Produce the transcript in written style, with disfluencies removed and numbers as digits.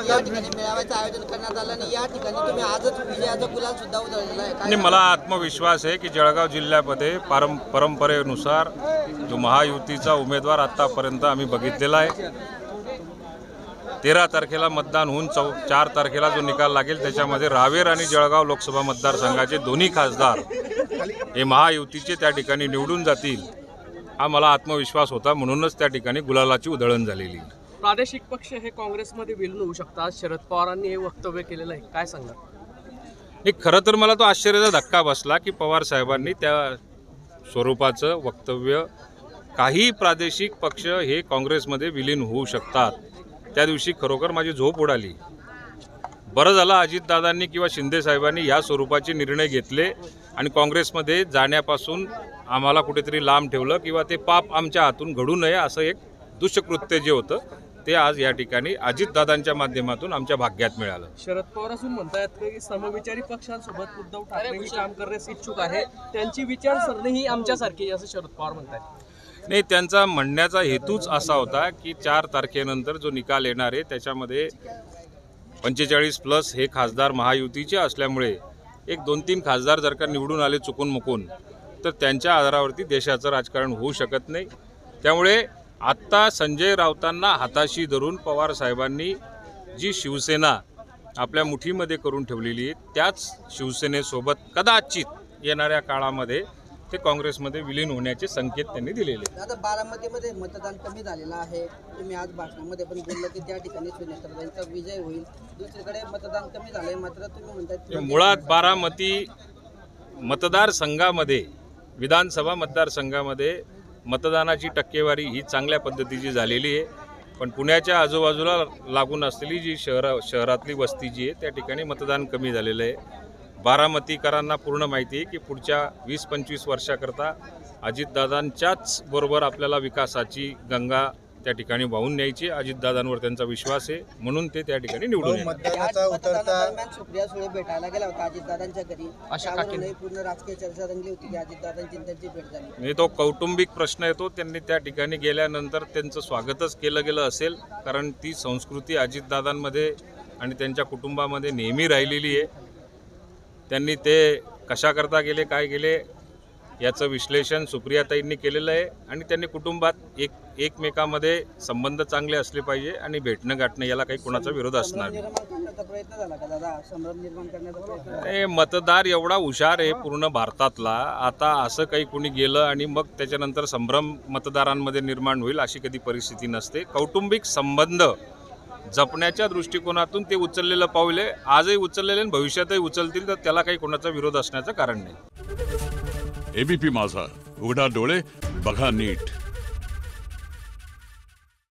या ठिकाणी मेळाव्याचं आयोजन करण्यात आलं आणि या ठिकाणी तुम्ही आजच विजयाचा गुलाल सुद्धा उधळलेला आहे. आणि मला आत्मविश्वास आहे की जळगाव जिल्ह्यामध्ये परंपरेनुसार जो महायुतीचा उमेदवार आतापर्यंत आम्ही बघितलेला आहे, 13 तारखेला मतदान होऊन 4 तारखेला जो निकाल लागेल त्याच्यामध्ये रावेर आणि जळगाव लोकसभा मतदारसंघाचे दोन्ही खासदार हे महायुतीचे त्या ठिकाणी निवडून जातील, हा मला आत्मविश्वास होता. म्हणूनच त्या ठिकाणी गुलालाची उधळण झालेली. प्रादेशिक पक्ष हे काँग्रेसमध्ये विलीन होऊ शकतात, शरद पवारांनी हे वक्तव्य केलेलं आहे, काय सांगणार? हे खरं तर मला तो आश्चर्याचा धक्का बसला की पवार साहेबांनी त्या स्वरूपाचं वक्तव्य, काही प्रादेशिक पक्ष हे काँग्रेसमध्ये विलीन होऊ शकतात, त्या दिवशी खरोखर माझी झोप उडाली. बरं झालं अजितदादांनी किंवा शिंदे साहेबांनी या स्वरूपाचे निर्णय घेतले आणि काँग्रेसमध्ये जाण्यापासून आम्हाला कुठेतरी लांब ठेवलं किंवा ते पाप आमच्या हातून घडू नये असं एक दुष्कृत्य जे होतं ते आज या ठिकाणी अजितदादांच्या माध्यमातून आमच्या भाग्यात मिळालं. शरद पवार असून म्हणतात की समविचारी पक्षांसोबत उद्धव ठाकरे काम करण्यास इच्छुक आहे, त्यांची विचारसरणी ही आमच्यासारखी असं शरद पवार म्हणतात. नाही, त्यांचा म्हणण्याचा हेतूच असा होता की 4 तारखेनंतर जो निकाल येणार आहे त्याच्यामध्ये 45+ हे खासदार महायुतीचे असल्यामुळे एक 2-3 खासदार जर का निवडून आले चुकून मुकून तर त्यांच्या आधारावरती देशाचं राजकारण होऊ शकत नाही. त्यामुळे आत्ता संजय राऊतांना हाताशी धरून पवार साहेबांनी जी शिवसेना आपल्या मुठीमध्ये करून ठेवलेली आहे त्याच शिवसेनेसोबत कदाचित येणाऱ्या काळामध्ये ते काँग्रेसमध्ये विलीन होण्याचे संकेत त्यांनी दिलेले. आता बारामतीमध्ये मतदान कमी झालेलं आहे. तुम्ही आज भाषणामध्ये पण बोललं की त्या ठिकाणी सुनेत्रांचा विजय होईल. दुसरीकडे मतदान कमी झालंय, मात्र तुम्ही म्हणतात मुळात बारामती मतदारसंघामध्ये, विधानसभा मतदारसंघामध्ये मतदानाची टक्केवारी ही चांगल्या पद्धतीची झालेली आहे. पण पुण्याच्या आजूबाजूला लागून असलेली जी शहरातली वस्ती जी आहे त्या ठिकाणी मतदान कमी झालेलं आहे. बारामतीकरांना पूर्ण माहिती आहे की पुढच्या 20-25 वर्षाकरता अजितदादांच्याच बरोबर आपल्याला विकासाची गंगा त्या ठिकाणी वाहून न्यायची. अजितदादांवर त्यांचा विश्वास आहे, म्हणून ते त्या ठिकाणी निवडून दरम्यान सुप्रिया सुळे भेटायला गेला होता अजितदादांच्या घरी. पूर्ण राजकीय चर्चा रंगली होती की अजितदादांची त्यांची भेट झाली. म्हणजे तो कौटुंबिक प्रश्न येतो. त्यांनी त्या ठिकाणी गेल्यानंतर त्यांचं स्वागतच केलं गेलं असेल, कारण ती संस्कृती अजितदादांमध्ये आणि त्यांच्या कुटुंबामध्ये नेहमी राहिलेली आहे. त्यांनी ते कशाकरता गेले, काय गेले याचं विश्लेषण सुप्रियाताईंनी केलेलं आहे आणि त्यांनी कुटुंबात एकमेकामध्ये संबंध चांगले असले पाहिजे आणि भेटणं गाठणं याला काही कोणाचा विरोध असणार नाही. मतदार एवढा हुशार आहे पूर्ण भारतातला, आता असं काही कोणी गेलं आणि मग त्याच्यानंतर संभ्रम मतदारांमध्ये निर्माण होईल अशी कधी परिस्थिती नसते. कौटुंबिक संबंध जपण्याच्या दृष्टिकोनातून ते उचललेलं पाऊल आहे. आजही उचललेले आणि भविष्यातही उचलतील, तर त्याला काही कोणाचा विरोध असण्याचं कारण नाही. एबीपी माझा, उघडा डोळे बघा नीट.